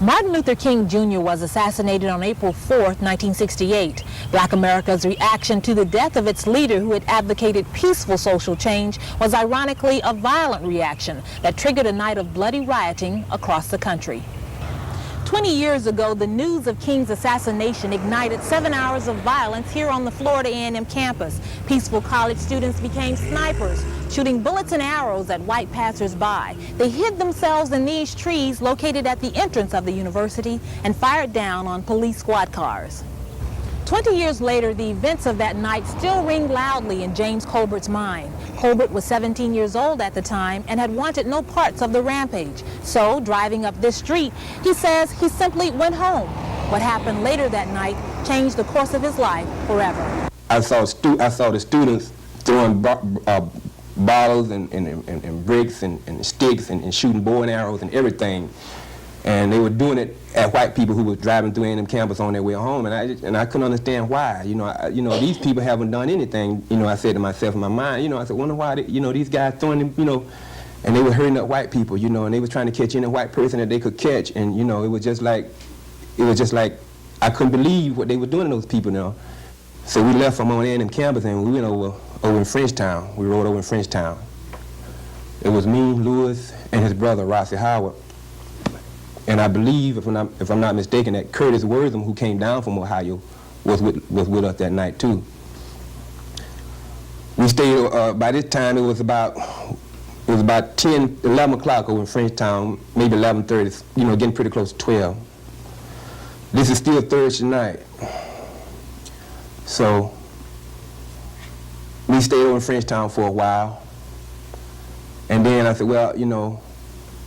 Martin Luther King Jr. was assassinated on April 4, 1968. Black America's reaction to the death of its leader, who had advocated peaceful social change, was ironically a violent reaction that triggered a night of bloody rioting across the country. 20 years ago, the news of King's assassination ignited 7 hours of violence here on the Florida A&M campus. Peaceful college students became snipers, shooting bullets and arrows at white passers-by. They hid themselves in these trees located at the entrance of the university and fired down on police squad cars. 20 years later, the events of that night still ring loudly in James Colbert's mind. Colbert was 17 years old at the time and had wanted no parts of the rampage. So, driving up this street, he says he simply went home. What happened later that night changed the course of his life forever. I saw the students throwing bottles and bricks and sticks and shooting bow and arrows and everything. And they were doing it at white people who were driving through A&M campus on their way home, and I couldn't understand why. You know, these people haven't done anything. You know, I said to myself in my mind, I said, wonder why these guys throwing them, and they were hurting up white people, and they were trying to catch any white person that they could catch, and it was just like I couldn't believe what they were doing to those people, So we left from on A&M campus and we went over in Frenchtown. We rode over in Frenchtown. It was me, Lewis, and his brother Rossi Howard. And I believe, if I'm not mistaken, that Curtis Wortham, who came down from Ohio, was with us that night too. We stayed. By this time, it was about 10, 11 o'clock over in Frenchtown, maybe 11:30. Getting pretty close to 12. This is still Thursday night, so we stayed over in Frenchtown for a while, and then I said, well,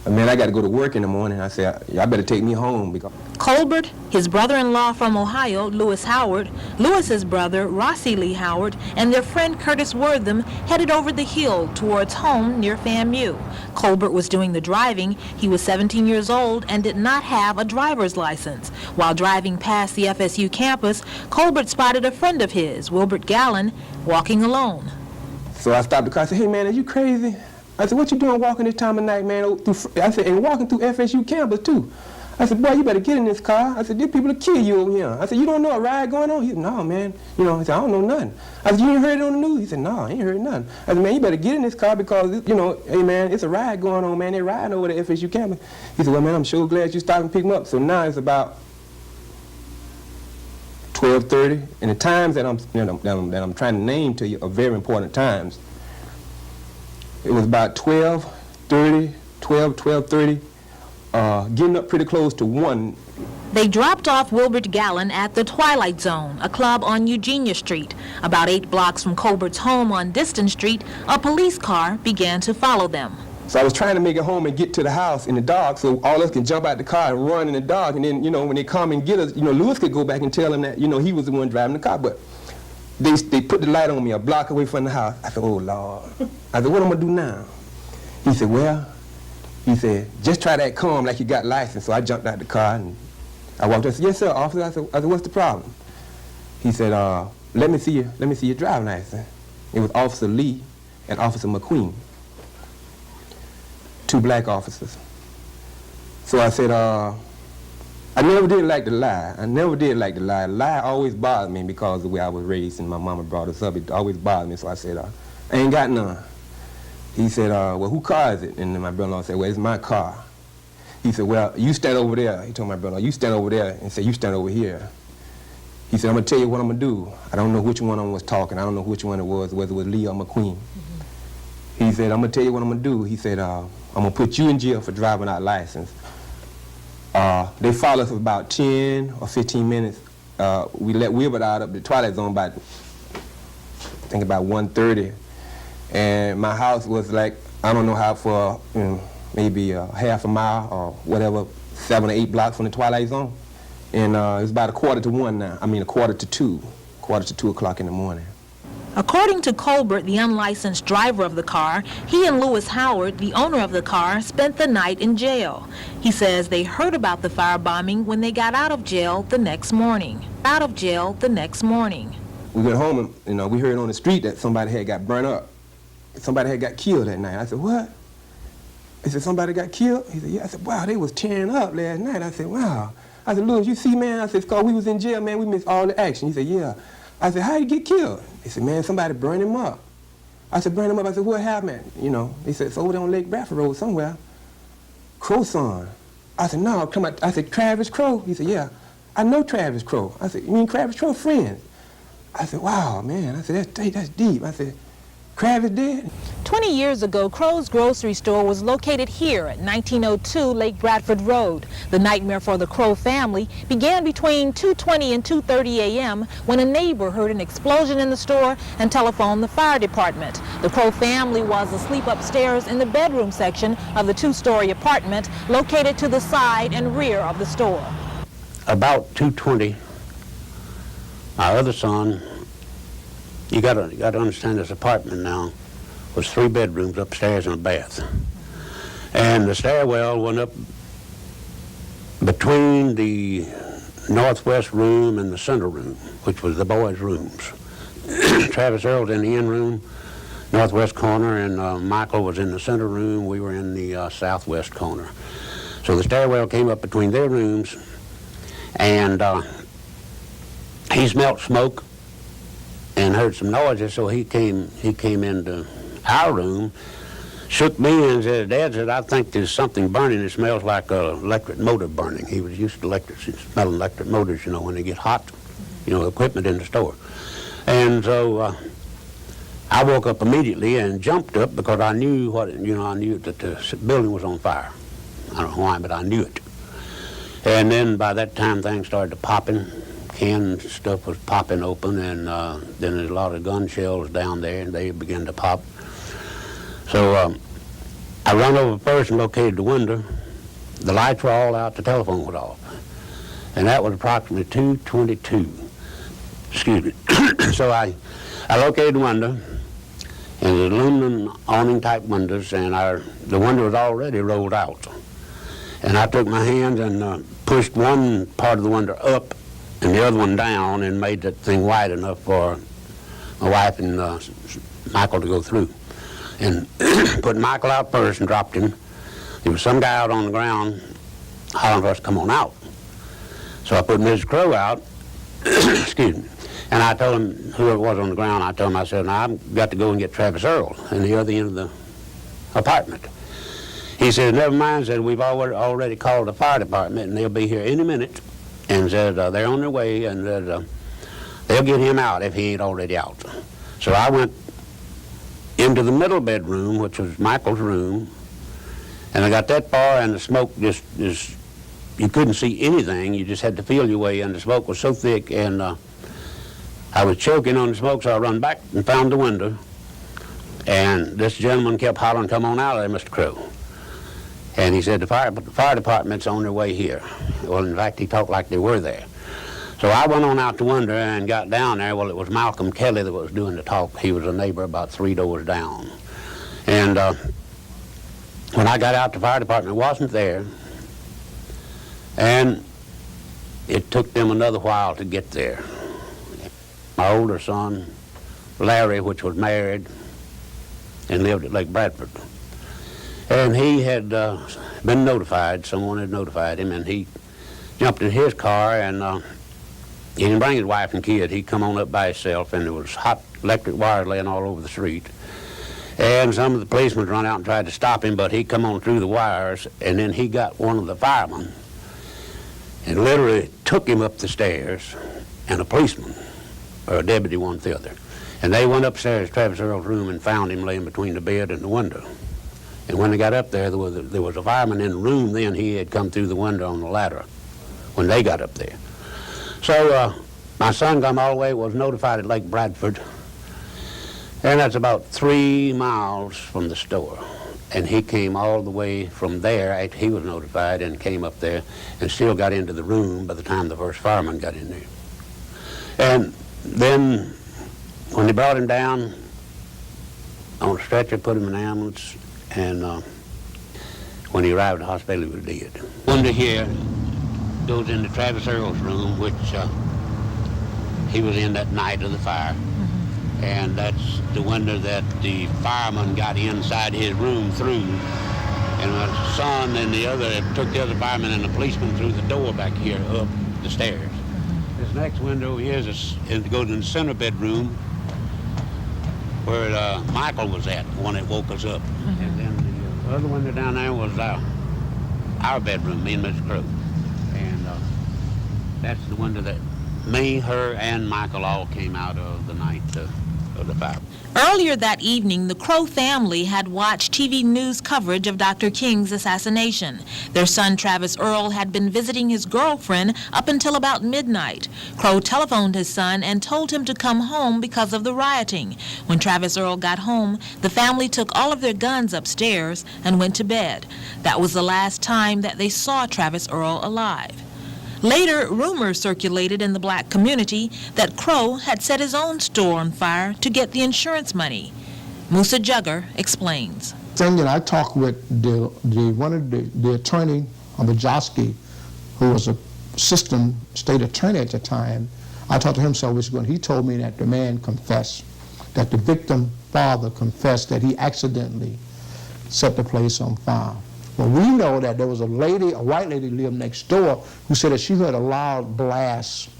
man, I got to go to work in the morning. I said, y'all better take me home. Because Colbert, his brother-in-law from Ohio, Lewis Howard, Lewis's brother, Rossi Lee Howard, and their friend Curtis Wortham headed over the hill towards home near FAMU. Colbert was doing the driving. He was 17 years old and did not have a driver's license. While driving past the FSU campus, Colbert spotted a friend of his, Wilbert Gallen, walking alone. So I stopped the car. I said, hey, man, are you crazy? I said, what you doing walking this time of night, man? I said, and walking through FSU campus, too. I said, boy, you better get in this car. I said, these people will kill you over here. I said, you don't know a riot going on? He said, no, man. I said, I don't know nothing. I said, you ain't heard it on the news? He said, no, I ain't heard nothing. I said, man, you better get in this car because, hey, man, it's a riot going on, man. They're riding over the FSU campus. He said, well, man, I'm sure glad you stopped and picked me up. So now it's about 12:30, and the times that I'm trying to name to you are very important times. It was about 12:30, getting up pretty close to 1. They dropped off Wilbert Gallen at the Twilight Zone, a club on Eugenia Street. About 8 blocks from Colbert's home on Diston Street, a police car began to follow them. So I was trying to make it home and get to the house in the dark so all of us can jump out the car and run in the dark. And then, when they come and get us, Lewis could go back and tell them that, he was the one driving the car. But they put the light on me a block away from the house. I said, oh, Lord. I said, what am I going to do now? He said, well, just try that calm like you got license. So I jumped out the car and I walked up and said, yes, sir, officer. I said, what's the problem? He said, let me see your driving license. It was Officer Lee and Officer McQueen, 2 black officers. So I said, I never did like to lie. Lie always bothered me because of the way I was raised and my mama brought us up. It always bothered me. So I said, I ain't got none. He said, well, whose car is it? And then my brother-in-law said, well, it's my car. He said, well, you stand over there. He told my brother-in-law, you stand over there and said, you stand over here. He said, I'm going to tell you what I'm going to do. I don't know which one of them was talking. I don't know which one it was, whether it was Lee or McQueen. He said, I'm going to tell you what I'm going to do. He said, I'm going to put you in jail for driving without license. They followed us for about 10 or 15 minutes. We let Wilbert out of the Twilight Zone about 1:30. And my house was like, I don't know how, for maybe half a mile or whatever, 7 or 8 blocks from the Twilight Zone. And it was about 1:45 now. I mean, 1:45, 2 o'clock in the morning. According to Colbert, the unlicensed driver of the car, he and Lewis Howard, the owner of the car, spent the night in jail. He says they heard about the firebombing when they got out of jail the next morning. We went home and we heard on the street that somebody had got burned up. Somebody had got killed that night. I said, what? He said, somebody got killed? He said, yeah. I said, wow, they was tearing up last night. I said, wow. I said, Lewis, you see, man? I said, it's 'cause we was in jail, man. We missed all the action. He said, yeah. I said, how'd he get killed? He said, man, somebody burned him up. I said, burn him up. I said, what happened? You know, he said, it's over there on Lake Bradford Road somewhere. Crowson. I said, no, come on. I said, Travis Crow? He said, yeah. I know Travis Crow. I said, you mean Travis Crow friends? I said, wow, man. I said, that's deep. I said, Travis dead? 20 years ago, Crow's grocery store was located here at 1902 Lake Bradford Road. The nightmare for the Crow family began between 2:20 and 2:30 a.m. when a neighbor heard an explosion in the store and telephoned the fire department. The Crow family was asleep upstairs in the bedroom section of the two-story apartment located to the side and rear of the store. About 2:20, my other son, you got to understand this apartment now was 3 bedrooms upstairs and a bath. And the stairwell went up between the northwest room and the center room, which was the boys' rooms. Travis Earl was in the end room, northwest corner, and Michael was in the center room. We were in the southwest corner. So the stairwell came up between their rooms, and he smelt smoke and heard some noises, so he came into our room, shook me and said, Dad said, I think there's something burning. It smells like an electric motor burning. He was used to smelling electric motors, you know, when they get hot, you know, equipment in the store. And so I woke up immediately and jumped up because I knew I knew that the building was on fire. I don't know why, but I knew it. And then by that time things started popping. Canned stuff was popping open, and then there's a lot of gun shells down there, and they began to pop. So I run over first and located the window. The lights were all out, the telephone was off. And that was approximately 2:22. Excuse me. So I located the window, and the aluminum awning type windows, and the window was already rolled out. And I took my hands and pushed one part of the window up and the other one down, and made that thing wide enough for my wife and Michael to go through. And put Michael out first and dropped him. There was some guy out on the ground hollering for us to come on out. So I put Mrs. Crow out, excuse me, and I told him, whoever was on the ground, I told him, I said, now I've got to go and get Travis Earl in the other end of the apartment. He said, never mind, said, we've already called the fire department, and they'll be here any minute. And said, they're on their way, and they'll get him out if he ain't already out. So I went into the middle bedroom, which was Michael's room, and I got that far, and the smoke just you couldn't see anything. You just had to feel your way, and the smoke was so thick, and I was choking on the smoke, so I run back and found the window, and this gentleman kept hollering, come on out of there, Mr. Crow. And he said, the fire department's on their way here. Well, in fact, he talked like they were there. So I went on out the window and got down there. Well, it was Malcolm Kelly that was doing the talk. He was a neighbor about 3 doors down. And when I got out, the fire department wasn't there. And it took them another while to get there. My older son, Larry, which was married and lived at Lake Bradford, and he had been notified, someone had notified him, and he jumped in his car, and he didn't bring his wife and kid. He'd come on up by himself, and there was hot electric wires laying all over the street. And some of the policemen run out and tried to stop him, but he come on through the wires, and then he got one of the firemen and literally took him up the stairs, and a policeman, or a deputy, one the other. And they went upstairs to Travis Earl's room and found him laying between the bed and the window. And when they got up there, there was a fireman in the room then. He had come through the window on the ladder when they got up there. So my son come all the way, was notified at Lake Bradford, and that's about 3 miles from the store. And he came all the way from there after he was notified and came up there and still got into the room by the time the first fireman got in there. And then when they brought him down on a stretcher, put him in an ambulance, and when he arrived at the hospital, he was dead. Window here goes into Travis Earl's room, which he was in that night of the fire. And that's the window that the fireman got inside his room through And my son and the other took the other fireman and the policeman through the door back here up the stairs. This next window here it goes in the center bedroom where Michael was at, the one that woke us up. And then the other window down there was our bedroom, me and Miss Crow. And that's the window that me, her, and Michael all came out of the night of the fire. Earlier that evening, the Crow family had watched TV news coverage of Dr. King's assassination. Their son, Travis Earl, had been visiting his girlfriend up until about midnight. Crow telephoned his son and told him to come home because of the rioting. When Travis Earl got home, the family took all of their guns upstairs and went to bed. That was the last time that they saw Travis Earl alive. Later, rumors circulated in the black community that Crow had set his own store on fire to get the insurance money. Musa Jugger explains. Thing that I talked with the attorney on Bajowski, who was a assistant state attorney at the time. I talked to him several weeks ago, and he told me that the man confessed, that the victim father confessed that he accidentally set the place on fire. Well, we know that there was a white lady lived next door who said that she heard a loud blast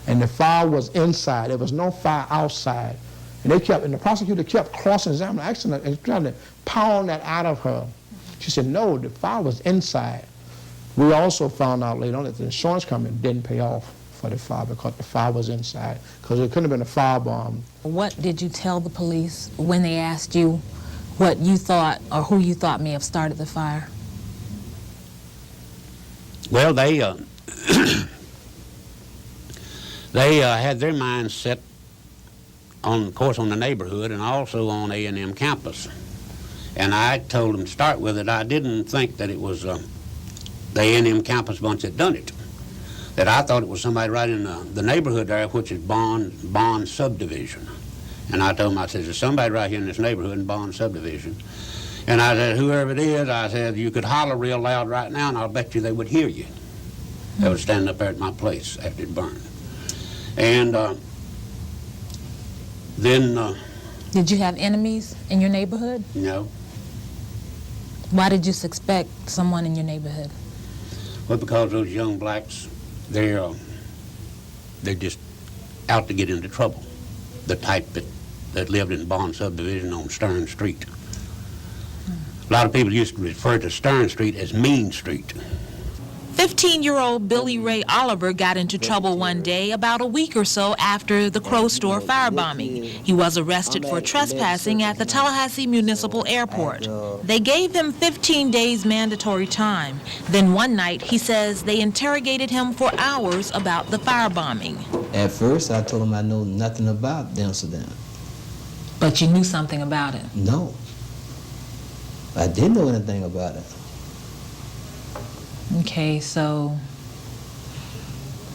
and the fire was inside. There was no fire outside. And the prosecutor kept cross-examining, accident, and trying to pound that out of her. She said, no, the fire was inside. We also found out later on that the insurance company didn't pay off for the fire because the fire was inside, because it couldn't have been a firebomb. What did you tell the police when they asked you what you thought or who you thought may have started the fire? Well, they had their minds set on, of course, on the neighborhood and also on A&M campus. And I told them to start with it. I didn't think that it was the A&M campus bunch that done it. That I thought it was somebody right in the neighborhood there, which is Bond subdivision. And I told them, I said, there's somebody right here in this neighborhood in Bond subdivision. And I said, whoever it is, I said, you could holler real loud right now and I'll bet you they would hear you. They would stand up there at my place after it burned. And then... Did you have enemies in your neighborhood? No. Why did you suspect someone in your neighborhood? Well, because those young blacks, they're just out to get into trouble. The type that lived in Bond subdivision on Stern Street. A lot of people used to refer to Stern Street as Mean Street. 15-year-old Billy Ray Oliver got into trouble one day about a week or so after the Crow store firebombing. He was arrested for trespassing at the Tallahassee Municipal Airport. They gave him 15 days mandatory time. Then one night, he says they interrogated him for hours about the firebombing. At first, I told him I know nothing about the incident. But you knew something about it? No. I didn't know anything about it. Okay, so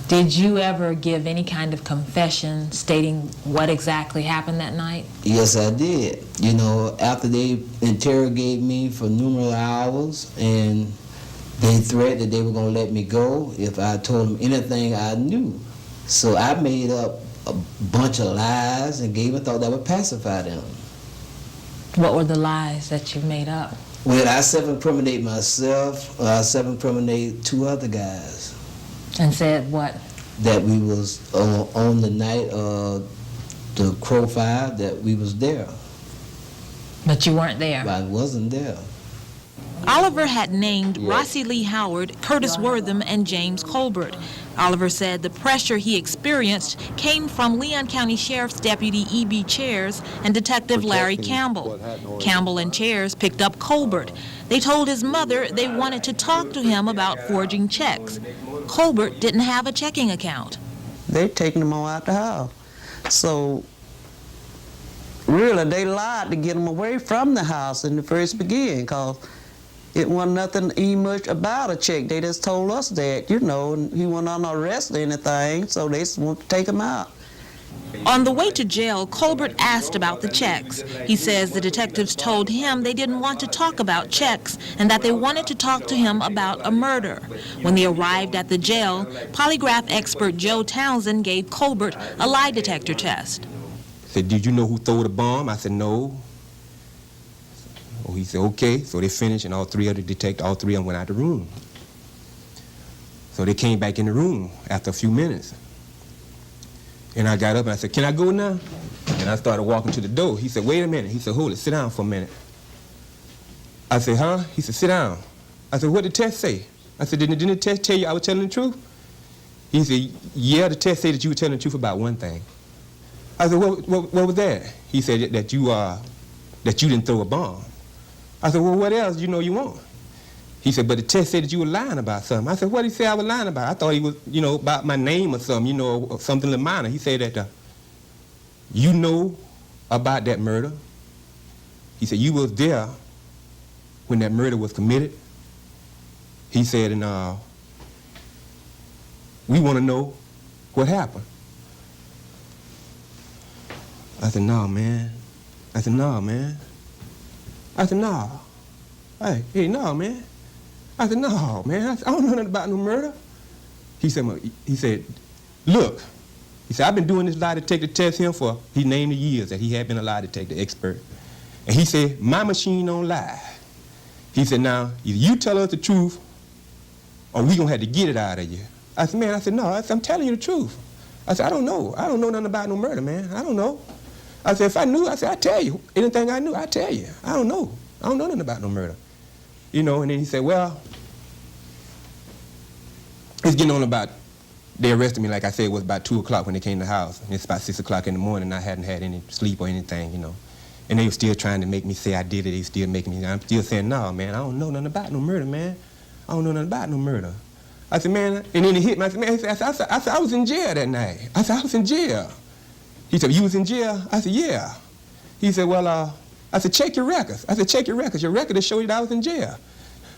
did you ever give any kind of confession stating what exactly happened that night? Yes, I did. You know, after they interrogated me for numerous hours and they threatened that they were going to let me go if I told them anything I knew. So I made up a bunch of lies and thought that would pacify them. What were the lies that you made up? Well, I self-incriminate myself, I self-incriminate two other guys. And said what? That we was on the night of the Crow fire, that we was there. But you weren't there? I wasn't there. Oliver had named Rossie Lee Howard, Curtis Wortham, and James Colbert. Oliver said the pressure he experienced came from Leon County Sheriff's Deputy E.B. Chairs and Detective Larry Campbell. Campbell and Chairs picked up Colbert. They told his mother they wanted to talk to him about forging checks. Colbert didn't have a checking account. They're taking him all out the house. So really, they lied to get him away from the house in the first beginning, because it wasn't nothing even much about a check. They just told us that, you know, he wasn't on arrest or anything, so they just wanted to take him out. On the way to jail, Colbert asked about the checks. He says the detectives told him they didn't want to talk about checks and that they wanted to talk to him about a murder. When they arrived at the jail, polygraph expert Joe Townsend gave Colbert a lie detector test. He said, did you know who threw the bomb? I said, no. Oh, he said, okay. So they finished, and all three of them went out the room. So they came back in the room after a few minutes. And I got up and I said, can I go now? And I started walking to the door. He said, wait a minute. He said, hold it, sit down for a minute. I said, huh? He said, sit down. I said, what did the test say? I said, didn't the test tell you I was telling the truth? He said, yeah, the test said that you were telling the truth about one thing. I said, what was that? He said that you didn't throw a bomb. I said, well, what else you want? He said, but the test said that you were lying about something. I said, what did he say I was lying about? I thought he was, about my name or something, or something little minor. He said that, you know about that murder. He said, you was there when that murder was committed. He said, and we want to know what happened. I said, no, man. I said, no, man. I said, no. Hey, no, man. I said, no, man. I don't know nothing about no murder. He said, look. He said, I've been doing this lie detector test here for, he named the years that he had been a lie detector expert. And he said, my machine don't lie. He said, now, either you tell us the truth or we gonna have to get it out of you. I said, man, no, I'm telling you the truth. I said, I don't know nothing about no murder, man. I don't know. I said, if I knew, I'd tell you. Anything I knew, I'd tell you. I don't know nothing about no murder. And then he said, well, it's getting on about, they arrested me, like I said, it was about 2 o'clock when they came to the house. And it's about 6 o'clock in the morning, and I hadn't had any sleep or anything, And they were still trying to make me say I did it. They still making me, I'm still saying, no, man, I don't know nothing about no murder, man. I don't know nothing about no murder. I said, man, and then he hit me. I said, man, I said, I was in jail that night. I said, I was in jail. He said, you was in jail? I said, yeah. He said, well, I said, check your records. I said, check your records. Your record will show you that I was in jail.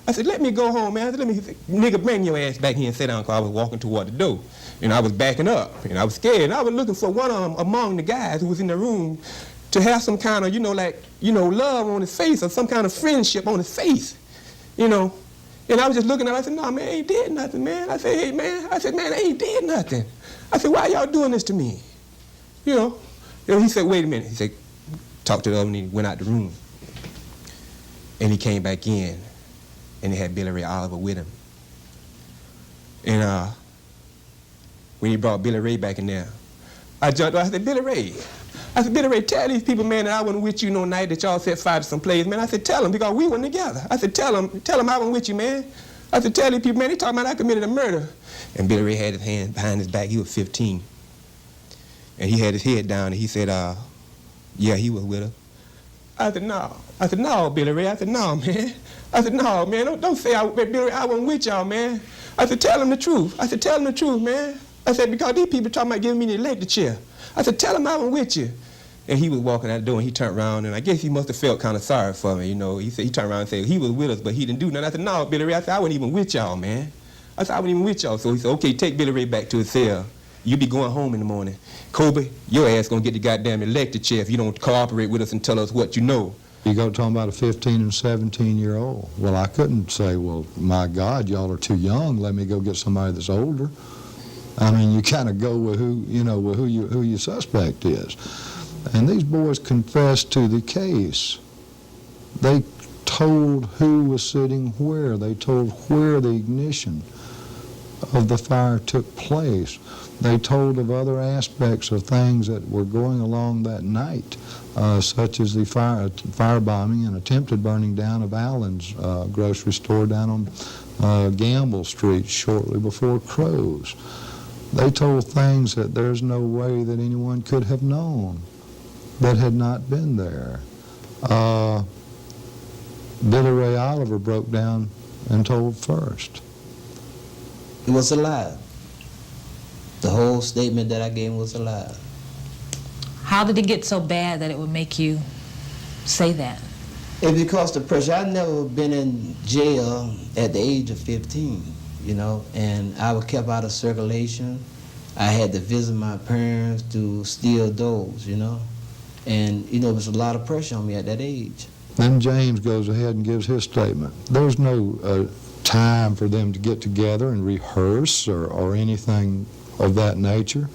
I said, let me go home, man. I said, nigga, bring your ass back here and sit down, because I was walking toward the door. And I was backing up, and I was scared. And I was looking for one of them among the guys who was in the room to have some kind of, love on his face or some kind of friendship on his face, And I was just looking at him. I said, no, man, I ain't did nothing, man. I said, hey, man. I said, man, I ain't did nothing. I said, why y'all doing this to me? He said, wait a minute. He said, talk to the other, and he went out the room. And he came back in, and he had Billy Ray Oliver with him. And when he brought Billy Ray back in there, I jumped up. I said, Billy Ray. I said, Billy Ray, tell these people, man, that I wasn't with you no night that y'all set fire to some place, man. I said, tell them, because we weren't together. I said, tell them I wasn't with you, man. I said, tell these people, man, they talking about I committed a murder. And Billy Ray had his hand behind his back. He was 15. And he had his head down, and he said, yeah, he was with her. I said, no. I said, no, Billy Ray. I said, no, man. I said, no, man, don't say Billy Ray, I wasn't with y'all, man. I said, tell them the truth. I said, tell them the truth, man. I said, because these people talking about giving me the electric chair. I said, tell them I wasn't with you. And he was walking out the door, and he turned around, and I guess he must have felt kind of sorry for me, He said, he turned around and said, he was with us, but he didn't do nothing. I said, no, Billy Ray. I said, I wasn't even with y'all, man. I said, I wasn't even with y'all. So he said, okay, take Billy Ray back to his cell. You be going home in the morning. Kobe, your ass gonna get the goddamn electric chair if you don't cooperate with us and tell us what you know. You go talking about a 15 and 17-year-old. Well, I couldn't say, well, my God, y'all are too young. Let me go get somebody that's older. I mean, you kind of go with who your suspect is. And these boys confessed to the case. They told who was sitting where. They told where the ignition of the fire took place. They told of other aspects of things that were going along that night, such as the firebombing and attempted burning down of Allen's grocery store down on Gamble Street shortly before Crow's. They told things that there's no way that anyone could have known that had not been there. Billy Ray Oliver broke down and told first. He was alive. The whole statement that I gave him was a lie. How did it get so bad that it would make you say that? It's because the pressure. I'd never been in jail at the age of 15, and I was kept out of circulation. I had to visit my parents to steal doors, and, there was a lot of pressure on me at that age. Then James goes ahead and gives his statement. There's no time for them to get together and rehearse or anything of that nature.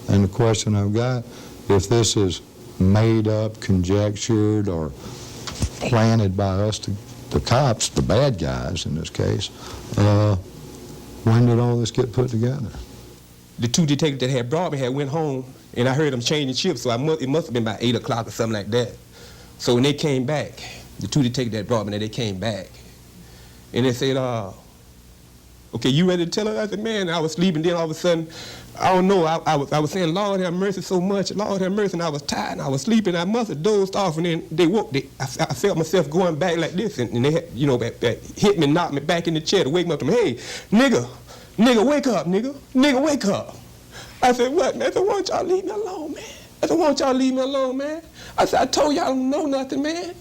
And the question I've got, if this is made up, conjectured, or planted by us, the cops, the bad guys in this case. When did all this get put together? The two detectives that had brought me had went home, and I heard them changing shifts, so it must have been about 8 o'clock or something like that. So when they came back, the two detectives that brought me, they came back, and they said, okay, you ready to tell her? I said, man, I was sleeping, then all of a sudden, I don't know, I was saying, Lord have mercy so much, Lord have mercy, and I was tired, and I was sleeping, I must have dozed off, and then they woke, I felt myself going back like this, and they had, you know, hit me, knocked me back in the chair to wake me up to me, hey, nigga, wake up, nigga, wake up. I said, what, man? I said, why don't y'all leave me alone, man? I said, why don't y'all leave me alone, man? I said, I told y'all I don't know nothing, man.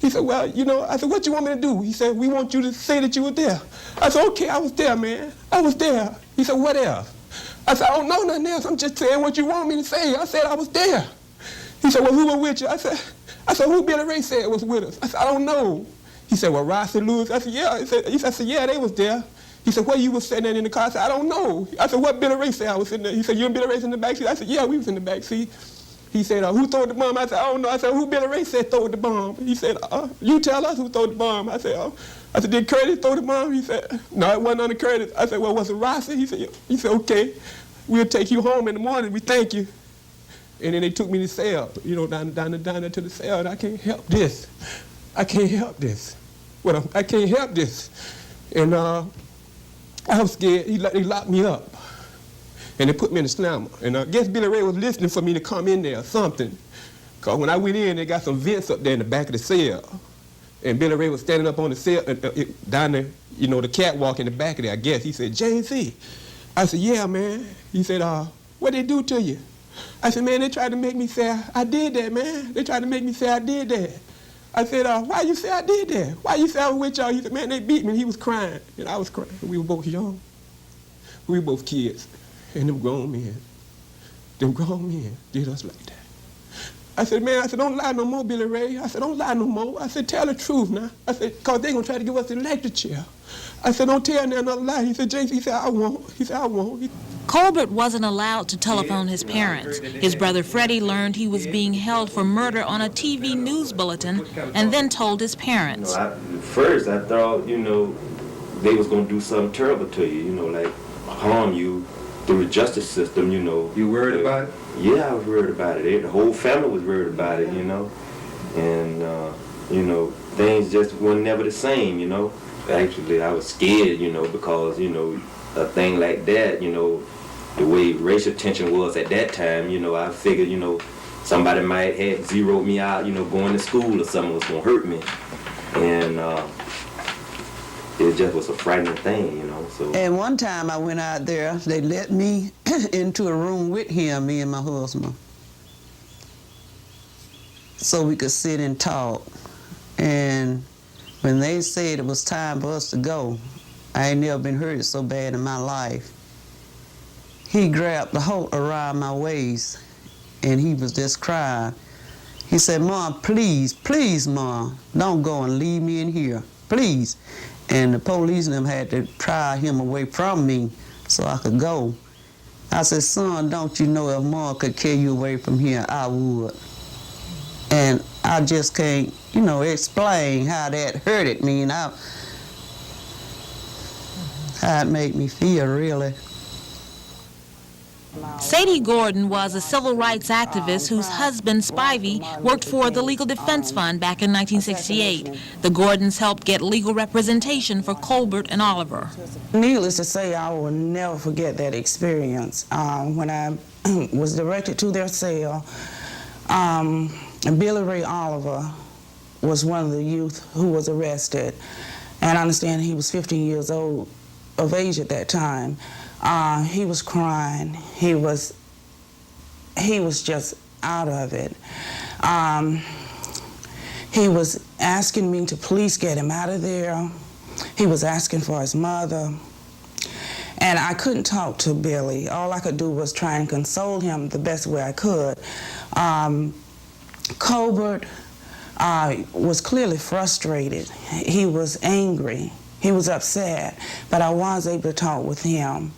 He said, well, you know, I said, what you want me to do? He said, we want you to say that you were there. I said, okay, I was there, man. I was there. He said, what else? I said, I don't know nothing else. I'm just saying what you want me to say. I said, I was there. He said, well, who was with you? I said, who Billy Ray said was with us? I said, I don't know. He said, well, Ross and Lewis. I said, yeah. I said, yeah, they was there. He said, where you was sitting there in the car? I said, I don't know. I said, what Billy Ray said I was sitting there? He said, you and Billy Ray in the back seat? I said, yeah, we was in the back seat. He said, who threw the bomb? I said, I don't know. I said, who Billy Ray said threw the bomb? He said, you tell us who threw the bomb. I said, did Curtis throw the bomb? He said, no, it wasn't under Curtis. I said, well, was it Rossi? He said, okay, we'll take you home in the morning. We thank you. And then they took me to the cell, you know, down there to the cell, and I can't help this. I can't help this. Well, I can't help this. And I was scared. They locked me up. And they put me in the slammer. And I guess Billy Ray was listening for me to come in there or something. Because when I went in, they got some vents up there in the back of the cell. And Billy Ray was standing up on the cell, down the, you know, the catwalk in the back of there, I guess. He said, James C. I said, yeah, man. He said, what they do to you? I said, man, they tried to make me say I did that, man. They tried to make me say I did that. I said, why you say I did that? Why you say I was with y'all? He said, man, they beat me. He was crying, and I was crying. We were both young. We were both kids. And them grown men did us like that. I said, man, don't lie no more, Billy Ray. I said, don't lie no more. I said, tell the truth now. I said, because they're going to try to give us the electric chair. I said, don't tell another lie. He said, James, he said, I won't. He said, I won't. Colbert wasn't allowed to telephone his parents. His brother Freddie learned he was being held for murder on a TV news bulletin and then told his parents. First, I thought, you know, they was going to do something terrible to you, you know, like harm you through the justice system, you know. You worried about it? Yeah, I was worried about it. The whole family was worried about it, you know. And, you know, things just were never the same, you know. Actually, I was scared, you know, because, you know, a thing like that, you know, the way racial tension was at that time, you know, I figured, you know, somebody might have zeroed me out, you know, going to school or something was going to hurt me. And it just was a frightening thing, you know. So. And one time I went out there, they let me into a room with him, me and my husband, so we could sit and talk. And when they said it was time for us to go, I ain't never been hurt so bad in my life. He grabbed the Holt around my waist, and he was just crying. He said, Mom, please, please, Mom, don't go and leave me in here, please. And the police and them had to pry him away from me so I could go. I said, son, don't you know if Mom could carry you away from here, I would. And I just can't, you know, explain how that hurted me and how it made me feel, really. Sadie Gordon was a civil rights activist whose husband, Spivey, worked for the Legal Defense Fund back in 1968. The Gordons helped get legal representation for Colbert and Oliver. Needless to say, I will never forget that experience. When I was directed to their cell, Billy Ray Oliver was one of the youth who was arrested. And I understand he was 15 years old of age at that time. He was crying. He was just out of it. He was asking me to please get him out of there. He was asking for his mother. And I couldn't talk to Billy. All I could do was try and console him the best way I could. Colbert was clearly frustrated. He was angry. He was upset, but I was able to talk with him.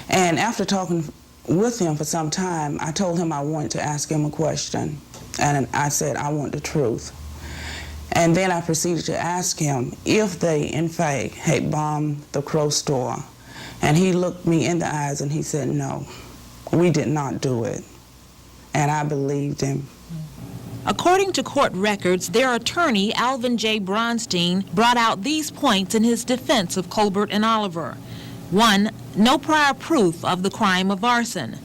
And after talking with him for some time, I told him I wanted to ask him a question. And I said, I want the truth. And then I proceeded to ask him if they, in fact, had bombed the Crow store. And he looked me in the eyes and he said, no, we did not do it. And I believed him. According to court records, their attorney, Alvin J. Bronstein, brought out these points in his defense of Colbert and Oliver. 1, no prior proof of the crime of arson.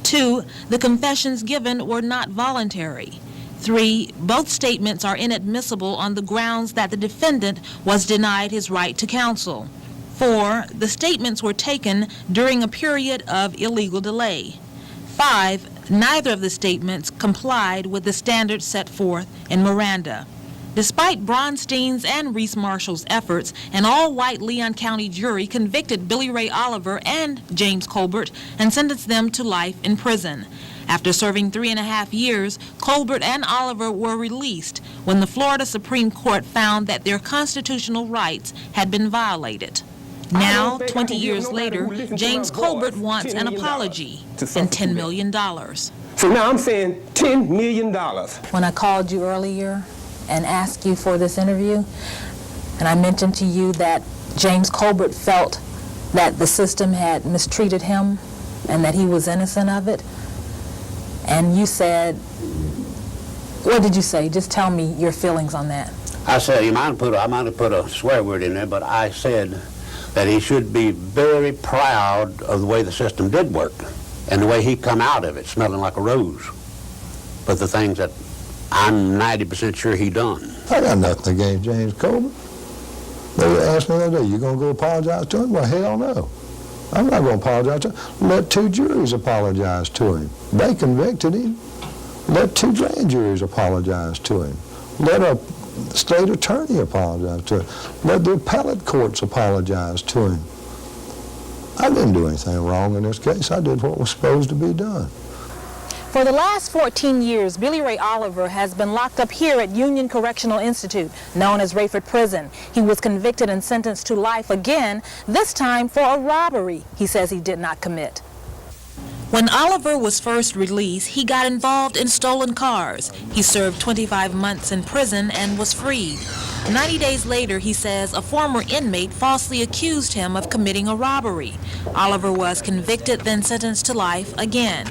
2, the confessions given were not voluntary. 3, both statements are inadmissible on the grounds that the defendant was denied his right to counsel. 4, the statements were taken during a period of illegal delay. 5, neither of the statements complied with the standards set forth in Miranda. Despite Bronstein's and Reese Marshall's efforts, an all-white Leon County jury convicted Billy Ray Oliver and James Colbert and sentenced them to life in prison. After serving 3.5 years, Colbert and Oliver were released when the Florida Supreme Court found that their constitutional rights had been violated. Now, 20 years later, James Colbert wants an apology and $10 million. So now I'm saying $10 million. When I called you earlier and asked you for this interview, and I mentioned to you that James Colbert felt that the system had mistreated him and that he was innocent of it, and you said, what did you say? Just tell me your feelings on that. I said, I might have put a swear word in there, but I said that he should be very proud of the way the system did work and the way he come out of it smelling like a rose. But the things that I'm 90% sure he done. I got nothing against James Colbert. They asked me the other day, you gonna go apologize to him? Well, hell no. I'm not gonna apologize to him. Let 2 juries apologize to him. They convicted him. Let 2 grand juries apologize to him. Let a state attorney apologize to him. Let the appellate courts apologize to him. I didn't do anything wrong in this case. I did what was supposed to be done. For the last 14 years, Billy Ray Oliver has been locked up here at Union Correctional Institute, known as Rayford Prison. He was convicted and sentenced to life again, this time for a robbery he says he did not commit. When Oliver was first released, he got involved in stolen cars. He served 25 months in prison and was freed. 90 days later, he says a former inmate falsely accused him of committing a robbery. Oliver was convicted, then sentenced to life again.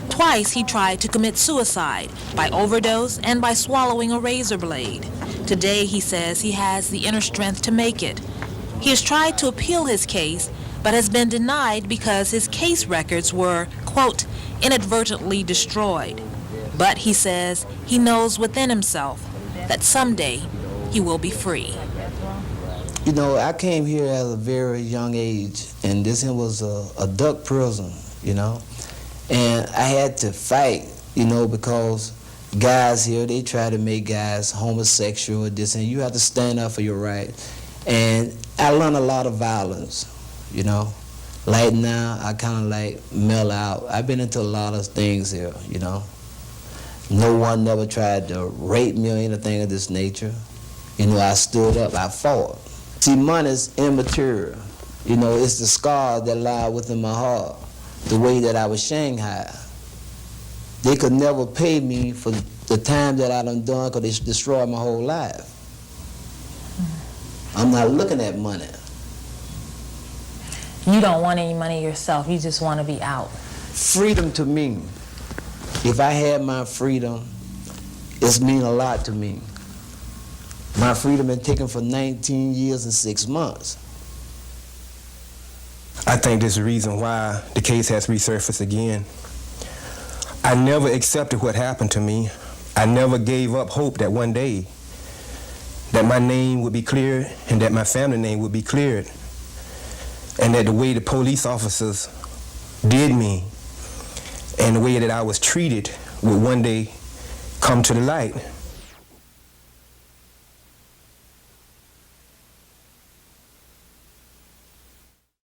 Twice he tried to commit suicide, by overdose and by swallowing a razor blade. Today he says he has the inner strength to make it. He has tried to appeal his case, but has been denied because his case records were, quote, inadvertently destroyed. But he says he knows within himself that someday he will be free. You know, I came here at a very young age, and this here was a duck prison, you know. And I had to fight, you know, because guys here, they try to make guys homosexual or this, and you have to stand up for your rights. And I learned a lot of violence, you know. Like now, I kind of like melt out. I've been into a lot of things here, you know. No one never tried to rape me or anything of this nature. You know, I stood up, I fought. See, money is immaterial. You know, it's the scars that lie within my heart. The way that I was shanghaied. They could never pay me for the time that I done because they destroyed my whole life. I'm not looking at money. You don't want any money yourself, you just want to be out. Freedom to me, if I had my freedom, it's mean a lot to me. My freedom been taken for 19 years and 6 months. I think there's a reason why the case has resurfaced again. I never accepted what happened to me. I never gave up hope that one day that my name would be cleared and that my family name would be cleared, and that the way the police officers did me and the way that I was treated would one day come to the light.